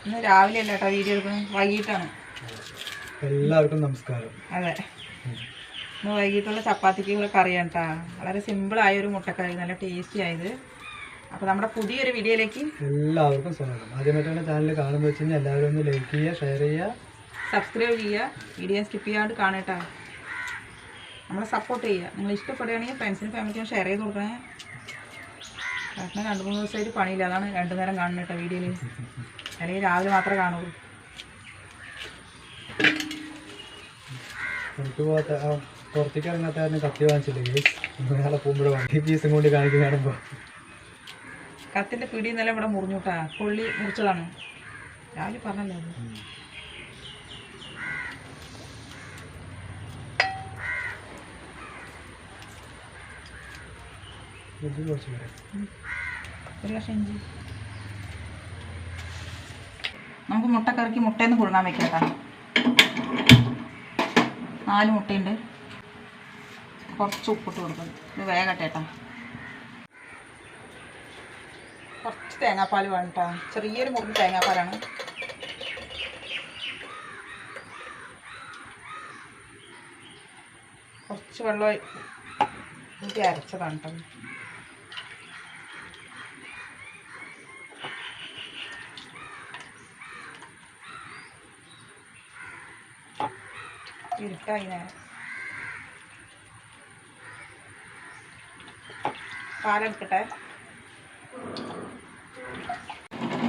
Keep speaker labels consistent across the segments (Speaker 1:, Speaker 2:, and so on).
Speaker 1: ഇന്ന് രാവിലെ അല്ല കേട്ടോ വീഡിയോ എടുക്കുന്നത്, വൈകിട്ടാണ്.
Speaker 2: എല്ലാവർക്കും നമസ്കാരം.
Speaker 1: അതെ, ഇന്ന് വൈകിട്ടുള്ള ചപ്പാത്തിക്കുള്ള കറിയാണ് കേട്ടോ. വളരെ സിമ്പിളായൊരു മുട്ടക്കറി, നല്ല ടേസ്റ്റി ആയത്. അപ്പോൾ നമ്മുടെ പുതിയൊരു വീഡിയോയിലേക്ക്
Speaker 2: എല്ലാവർക്കും സ്വാഗതം. ആദ്യമായിട്ടാണ് ചാനൽ കാണുമ്പോൾ വെച്ച് കഴിഞ്ഞാൽ എല്ലാവരും ഒന്ന് ലൈക്ക് ചെയ്യുക, ഷെയർ ചെയ്യുക,
Speaker 1: സബ്സ്ക്രൈബ് ചെയ്യുക, വീഡിയോ സ്കിപ്പ് ചെയ്യാണ്ട് കാണട്ടോ. നമ്മളെ സപ്പോർട്ട് ചെയ്യുക. നിങ്ങൾ ഇഷ്ടപ്പെടുകയാണെങ്കിൽ ഫ്രണ്ട്സിനും ഫാമിലിക്കും ഷെയർ ചെയ്ത് കൊടുക്കണേ. കാരണം 2-3 ദിവസമായിട്ട് പണിയില്ല, അതാണ് 2 നേരം കാണുന്നത് കേട്ടോ വീഡിയോയിൽ. അല്ലെങ്കിൽ രാവിലെ മാത്രമേ കാണുള്ളൂ.
Speaker 2: എനിക്ക് പുറത്തേക്ക് ഇറങ്ങാത്ത കാരണം കത്തി വാങ്ങിച്ചില്ലേ, നാളെ പോകുമ്പോൾ വണ്ടി പീസും കൊണ്ട് കാണിക്കും. കാണുമ്പോൾ
Speaker 1: കത്തിൻ്റെ പിടി നില ഇവിടെ മുറിഞ്ഞൂട്ടാ, കൊള്ളി മുറിച്ചതാണ്. രാവിലെ പറഞ്ഞല്ലോ ഒരു കഷ്ണം ഇഞ്ചി. നമുക്ക് മുട്ടക്കറിക്ക് മുട്ടയെന്ന് കുഴുങ്ങാൻ വെക്കട്ടാ. 4 മുട്ടയുണ്ട്. കുറച്ച് ഉപ്പിട്ട് കൊടുക്കണം, ഇത് വേഗട്ടെ കേട്ടോ. കുറച്ച് തേങ്ങാപ്പാൽ വേണം കേട്ടോ, ചെറിയൊരു മുറിഞ്ഞ തേങ്ങാപ്പാലാണ്. കുറച്ച് വെള്ളം ഊറ്റി അരച്ചതാണ് കേട്ടോ. ഇരുട്ടായി നേരം. പാലെടുക്കട്ടെ.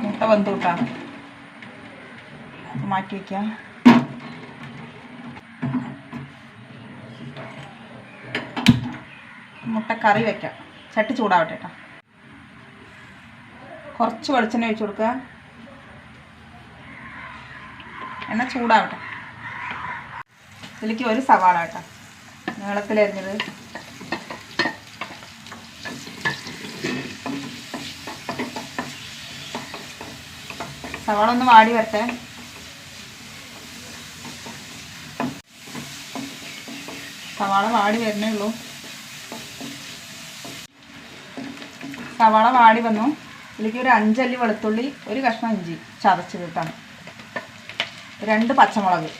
Speaker 1: മുട്ട വെന്ത് കൂട്ടാ, മാറ്റി വയ്ക്കാം. മുട്ട കറി വയ്ക്കാം. ചട്ടി ചൂടാവട്ടെ കേട്ടോ. കുറച്ച് വെളിച്ചെണ്ണ ഒഴിച്ചു കൊടുക്കുക. എണ്ണ ചൂടാവട്ടെ. ഇതിലേക്ക് ഒരു സവാള കേട്ടോ, നീളത്തിലരിഞ്ഞത്. സവാള ഒന്ന് വാടി വരട്ടെ. സവാള വാടി വരുന്നേ ഉള്ളൂ. സവാള വാടി വന്നു. ഇതിലേക്ക് ഒരു 5 അല്ലി വെളുത്തുള്ളി, ഒരു കഷ്ണം ഇഞ്ചി ചതച്ച് കിട്ടാണ്, 2 പച്ചമുളക്,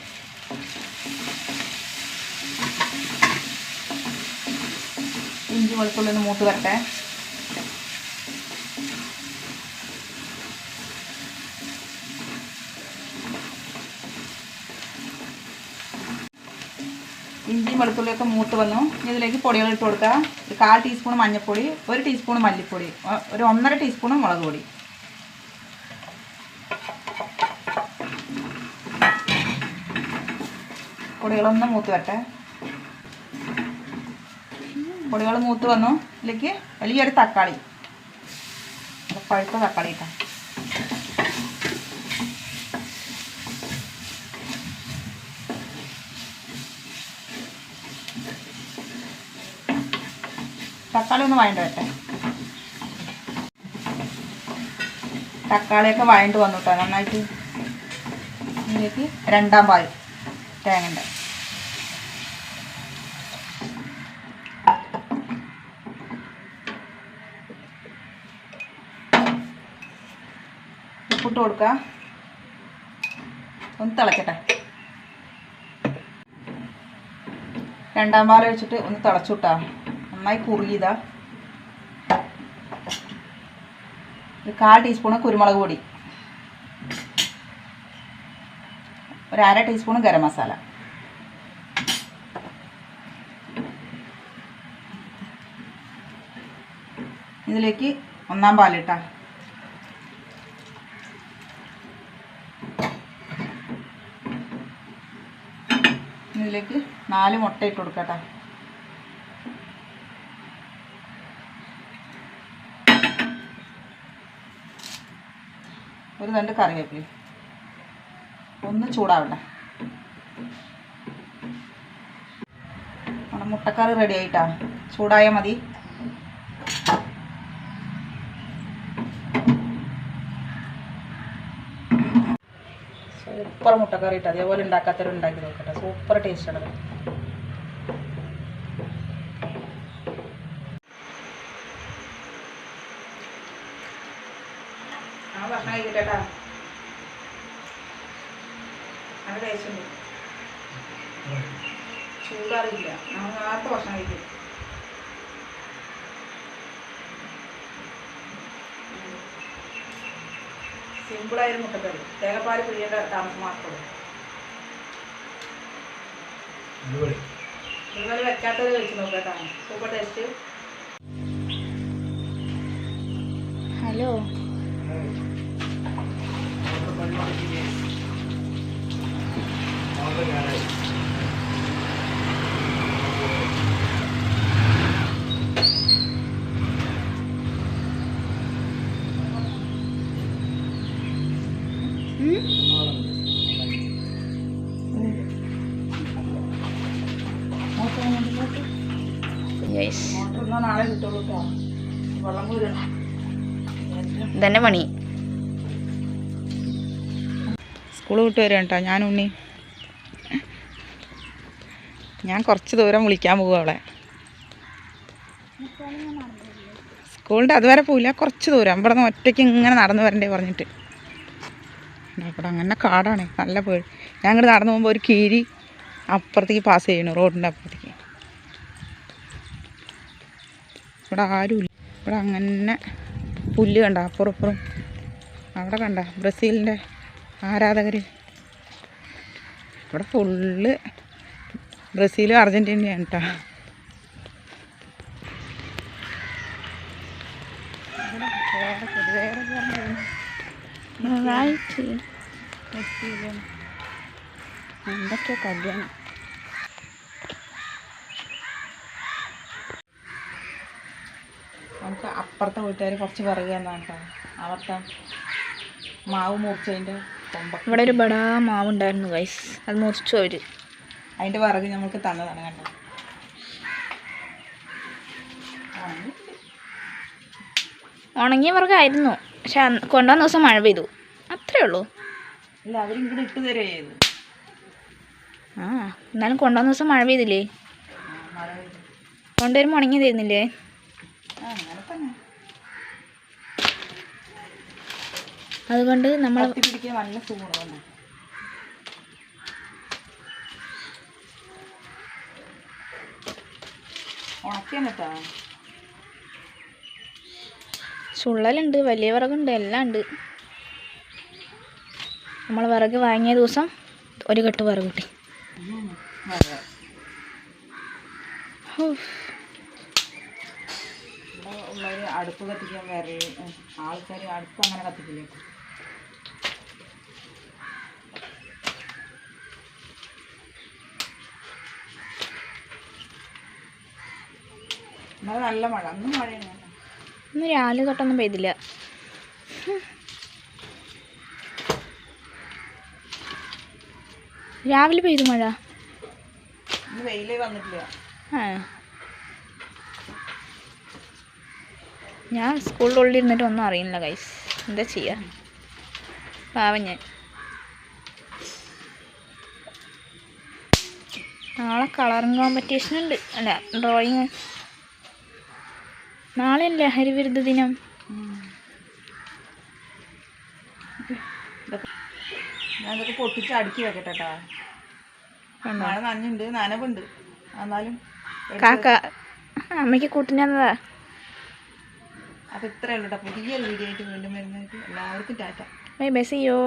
Speaker 1: ഇഞ്ചി വെളുത്തുള്ളി ഒന്ന് മൂത്ത് വരട്ടെ. ഇഞ്ചിയും വെളുത്തുള്ളിയൊക്കെ മൂത്ത് വന്നു. ഇതിലേക്ക് പൊടികൾ ഇട്ട് കൊടുക്കുക. ഒരു 1/4 ടീസ്പൂൺ മഞ്ഞൾപ്പൊടി, 1 ടീസ്പൂൺ മല്ലിപ്പൊടി, ഒരു 1.5 ടീസ്പൂൺ മുളക് പൊടി. പൊടികളൊന്ന് മൂത്ത് വരട്ടെ. പൊടികൾ മൂത്ത് വന്നു. ഇതിലേക്ക് വലിയൊരു തക്കാളി, പഴുത്ത തക്കാളി ഇട്ടാ. തക്കാളി ഒന്ന് വഴണ്ട് വരട്ടെ. തക്കാളിയൊക്കെ വഴണ്ട് വന്നു കേട്ടോ നന്നായിട്ട്. ഇതിലേക്ക് 2ാം പാൽ തേങ്ങൻ്റെ. ഉപ്പിട്ട് കൊടുക്കുക. ഒന്ന് തിളക്കട്ടെ. 2ാം പാൽ ഒഴിച്ചിട്ട് ഒന്ന് തിളച്ചുട്ടാ. നന്നായി കുറുകിയതാ. ഒരു 1/4 ടീസ്പൂൺ കുരുമുളക് പൊടി, ഒരു 1/2 ടീസ്പൂൺ ഗരം മസാല. ഇതിലേക്ക് 1ാം പാലിട്ടാ. ഇതിലേക്ക് 4 മുട്ട ഇട്ട് കൊടുക്കട്ടോ. ഒരു 2 കറിവേപ്പില. ഒന്ന് ചൂടാവട്ടെ. നമ്മുടെ മുട്ടക്കറി റെഡി ആയിട്ടാ. ചൂടായാൽ മതി. സൂപ്പർ മുട്ടക്കറി ഇട്ട് അതേപോലെ ഉണ്ടാക്കാത്തവരും ഉണ്ടാക്കി നോക്കട്ടെ. സൂപ്പർ ടേസ്റ്റാണ്. ഭക്ഷണം കഴിക്കട്ടെ. നല്ല ടേസ്റ്റ് ഉണ്ട്. ചൂടാറിയില്ല. നമ്മൾ നേരത്തെ ഭക്ഷണം കഴിക്കും. സിമ്പിളായൊരു മുട്ടക്കറി. തേങ്ങാപ്പാൽ പിഴിയേണ്ട താമസം മാത്രമേ ഉള്ളൂ. ഇതുപോലെ വെക്കാത്തത് കഴിച്ച് നോക്കട്ടോ. Super taste.
Speaker 3: ഹലോ
Speaker 1: മോട്ടറൊന്നും നാളെ കിട്ടുള്ളൂ കേട്ടോ. വെള്ളം കൂരണം.
Speaker 3: ഇതന്നെ പണി.
Speaker 1: സ്കൂൾ വിട്ട് വരും കേട്ടോ. ഞാൻ കുറച്ച് ദൂരം വിളിക്കാൻ പോകും അവളെ. സ്കൂളിൻ്റെ അതുവരെ പോവില്ല, കുറച്ച് ദൂരം. ഇവിടെ നിന്ന് ഒറ്റയ്ക്ക് ഇങ്ങനെ നടന്നു വരണ്ടേ പറഞ്ഞിട്ട്. ഇവിടെ അങ്ങനെ കാടാണ്, നല്ല പേടി. ഞാൻ ഇങ്ങോട്ട് നടന്നു പോകുമ്പോൾ ഒരു കീരി അപ്പുറത്തേക്ക് പാസ് ചെയ്യണു, റോഡിൻ്റെ അപ്പുറത്തേക്ക്. ഇവിടെ ആരുമില്ല. ഇവിടെ അങ്ങനെ പുല്ല് കണ്ട അപ്പുറം ഇപ്പുറം. അവിടെ കണ്ട ബ്രസീലിൻ്റെ ആരാധകർ. ഇവിടെ ഫുള്ള് ബ്രസീലും അർജൻറ്റീനയാണ് കേട്ടോ.
Speaker 3: എന്തൊക്കെയോ കല്യാണം.
Speaker 1: നമുക്ക് അപ്പുറത്തെ വീട്ടുകാർ കുറച്ച് വിറക് തന്നാണ് കേട്ടോ. അവിടുത്തെ മാവ് മുറിച്ചതിൻ്റെ കൊമ്പൊക്കെ.
Speaker 3: ഇവിടെ ഒരു ബടാ മാവുണ്ടായിരുന്നു ഗൈസ്, അത് മുറിച്ചു അവര്.
Speaker 1: അതിൻ്റെ വിറക് നമുക്ക് തന്നതാണ് കണ്ടോ.
Speaker 3: ഉണങ്ങിയ വർഗ്ഗമായിരുന്നു, പക്ഷെ കൊണ്ടുവന്ന ദിവസം മഴ പെയ്തു, അത്രേ ഉള്ളൂ.
Speaker 1: ഇല്ല, അവരിങ്ങോട്ട് ഇട്ട് തരുക ചെയ്തു.
Speaker 3: ആ എന്നാലും കൊണ്ടുവന്ന ദിവസം മഴ പെയ്തില്ലേ?
Speaker 1: മഴ പെയ്തു.
Speaker 3: കൊണ്ടുവരുമ്പോൾ ഉണങ്ങി തരുന്നില്ലേ?
Speaker 1: അങ്ങനെ തന്നെ.
Speaker 3: അതുകൊണ്ട് നമ്മൾ
Speaker 1: പിടിക്കാൻ നല്ല സുഖമാണ്. ഉണക്കിയാണ് കേട്ടോ.
Speaker 3: ചുള്ളലുണ്ട്, വലിയ വിറകുണ്ട്, എല്ലാം ഉണ്ട്. നമ്മൾ വിറക് വാങ്ങിയ ദിവസം ഒരു കെട്ട് വിറക് കിട്ടി.
Speaker 1: ഉള്ളവർ അടുപ്പ് കത്തിക്കാൻ വേറെ ആൾക്കാർ അടുപ്പ് അങ്ങനെ കത്തിക്കില്ല. നല്ല മഴ, അന്നും മഴയാണ്.
Speaker 3: ഇന്ന് രാവിലെ തൊട്ടൊന്നും പെയ്തില്ല. രാവിലെ പെയ്തു മഴ,
Speaker 1: ഇന്ന് വെയിലേ വന്നിട്ടില്ല.
Speaker 3: ആ ഞാൻ സ്കൂളിൻ്റെ ഉള്ളിൽ ഇരുന്നിട്ട് ഒന്നും അറിയുന്നില്ല ഗൈസ്. എന്താ ചെയ്യുക, പാവം ഞാൻ. നാളെ കളറിങ് കോമ്പറ്റീഷൻ ഉണ്ട്, അല്ല ഡ്രോയിങ്. നാളെ ലഹരി വിരുദ്ധ ദിനം.
Speaker 1: ഞാനതൊക്കെ പൊട്ടിച്ച് അടുക്കി വെക്കട്ടെ കേട്ടോ. മഴ നനഞ്ഞുണ്ട്, നനവുണ്ട്, എന്നാലും
Speaker 3: കാക്ക അമ്മയ്ക്ക് കൂട്ടിനതാ.
Speaker 1: അപ്പോൾ ഇത്രയേ ഉള്ളൂ കേട്ടോ. പുതിയൊരു വീഡിയോ ആയിട്ട് വീണ്ടും വരുന്നതായിട്ട് എല്ലാവർക്കും ടാറ്റ.
Speaker 3: Bye bye, see U.